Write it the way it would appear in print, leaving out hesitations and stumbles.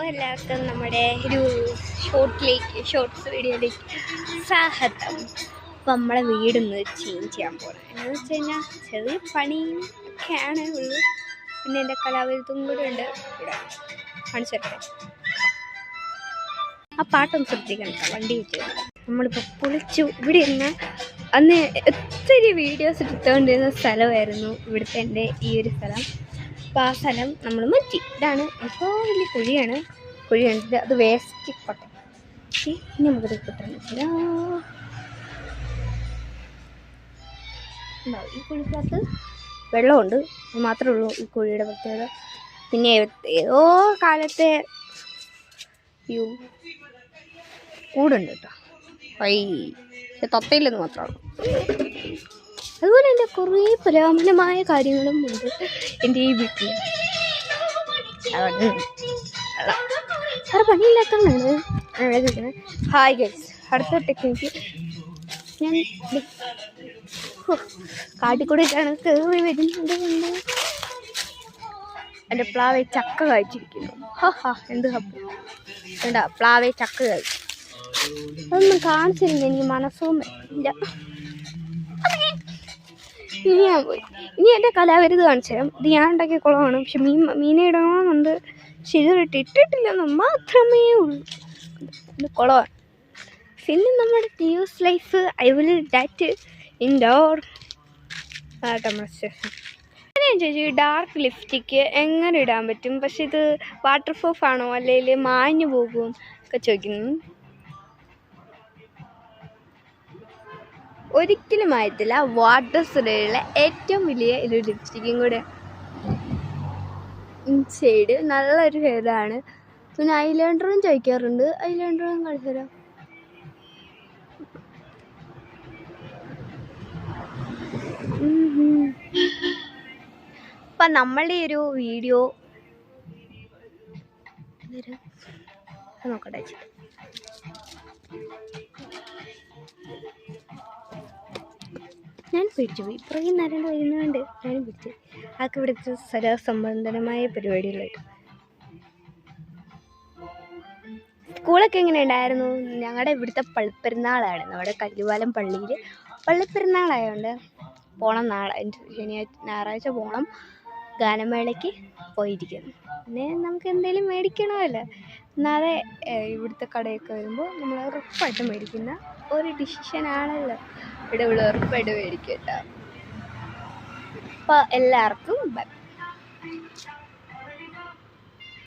എല്ലാവർക്കും നമ്മുടെ ഒരു ഷോർട്സ് വീഡിയോയിലേക്ക് സ്വാഗതം. അപ്പം നമ്മളെ വീടൊന്ന് ചേഞ്ച് ചെയ്യാൻ പോകണം. എന്താണെന്ന് വെച്ച് കഴിഞ്ഞാൽ ചെറിയ പണിയും ഒക്കെയാണ് ഉള്ളൂ. പിന്നെ എൻ്റെ കലാവിരുദ്ധം കൂടെ ഉണ്ട്. ഇവിടെ കാണിച്ചിട്ടെ ആ പാട്ടൊന്ന് ശ്രദ്ധിക്കണം. വണ്ടി വെച്ച് നമ്മളിപ്പോൾ പൊളിച്ചു. ഇവിടെ ഇരുന്ന് അന്ന് ഒത്തിരി വീഡിയോസ് എടുത്തുകൊണ്ടിരുന്ന സ്ഥലമായിരുന്നു ഇവിടുത്തെ എൻ്റെ ഈ ഒരു സ്ഥലം. അപ്പോൾ ആ സ്ഥലം നമ്മൾ മാറ്റി. ഇതാണ് ഇപ്പോൾ വലിയ കുഴിയാണ്. കുഴിയുണ്ട്, അത് വേസ്റ്റ് കൊട്ട. ഇനി നമുക്കത് കിട്ടണം. ഈ കുഴിക്കകത്ത് വെള്ളമുണ്ട്, അത് മാത്രമേ ഉള്ളൂ ഈ കുഴിയുടെ പ്രത്യേകത. പിന്നെ ഏതോ കാലത്തെ കൂടുണ്ട് കേട്ടോ. പക്ഷെ തത്തയില്ലെന്ന് മാത്രമാണ്. അതുപോലെ എൻ്റെ കുറേ പുരാതനമായ കാര്യങ്ങളും ഉണ്ട് എൻ്റെ ഈ വീട്ടിൽ. വേറെ പണിയില്ലാത്തതാണ് ചോദിക്കുന്നത്. ഹായ് ഗൈസ്, അടുത്ത ടെക്നിക്ക് ഞാൻ കാട്ടിക്കൂടിയിട്ടാണ് കയറി വരുന്നുണ്ട്. എൻ്റെ പ്ലാവെ ചക്ക കഴിച്ചിരിക്കുന്നു. എന്ത് ഹപ്പ് എന്താ പ്ലാവെ ചക്ക കഴിച്ചു. അതൊന്നും കാണിച്ചിരുന്നു, എനിക്ക് മനസ്സും ഇല്ല. ഇനി ഞാൻ പോയി. ഇനി എൻ്റെ കലാവിരുത് കാണിച്ചു തരാം. ഇത് ഞാൻ ഉണ്ടാക്കിയ കുളമാണ്. പക്ഷെ മീനെ ഇടണമെന്നുണ്ട്. പക്ഷെ ഇത് ഇട്ടിട്ടില്ലെന്ന് മാത്രമേ ഉള്ളൂ. ഇത് കുളമാണ്. പിന്നെ നമ്മുടെ ന്യൂസ് ലൈഫ് ഐ വിൽ ഡാറ്റ് ഇൻഡോർ ഞാൻ ചോദിച്ചു ഡാർക്ക് ലിപ്സ്റ്റിക്ക് എങ്ങനെ ഇടാൻ പറ്റും, പക്ഷെ ഇത് വാട്ടർ പ്രൂഫ് ആണോ അല്ലെങ്കിൽ മാഞ്ഞു പോകും ഒക്കെ ചോദിക്കുന്നു. ഒരിക്കലും ആയിട്ടില്ല. വാട്ടർ സോഡയുള്ള ഏറ്റവും വലിയ ഒരു ലിപ്സ്റ്റിക്കും കൂടെ. ഷെയ്ഡ് നല്ലൊരു ഷെയ്ഡാണ്. പിന്നെ ഐലൈനറും ചോദിക്കാറുണ്ട്. ഐലൈനറും കാണിച്ചു തരാം. അപ്പം നമ്മളുടെ ഒരു വീഡിയോ നോക്കട്ടെ. ഞാൻ പിടിച്ചുപോയി. ഇത്രയും നേരം വരുന്നുണ്ട്. ഞാനും പിടിച്ചു. ആൾക്ക് ഇവിടുത്തെ സ്ഥലസംബന്ധമായ പരിപാടികളായിട്ട്. സ്കൂളൊക്കെ എങ്ങനെ ഉണ്ടായിരുന്നു? ഞങ്ങളുടെ ഇവിടുത്തെ പള്ളിപ്പെരുന്നാളാണ്. നമ്മുടെ കല്ലുപാലം പള്ളിയിൽ പള്ളിപ്പെരുന്നാളായതുകൊണ്ട് പോകണം. നാളെ ഞായറാഴ്ച പോകണം. ഗാനമേളയ്ക്ക് പോയിരിക്കുന്നു. പിന്നെ നമുക്ക് എന്തെങ്കിലും മേടിക്കണമല്ലോ. എന്നാലെ ഇവിടുത്തെ കടയൊക്കെ വരുമ്പോൾ നമ്മൾ ഉറപ്പായിട്ട് മേടിക്കുന്ന ഒരു ഡിസിഷനാണല്ലോ. ഇവിടെ ഉറപ്പായിട്ട് മേടിക്കട്ടോ. അപ്പോൾ എല്ലാവർക്കും ബൈ.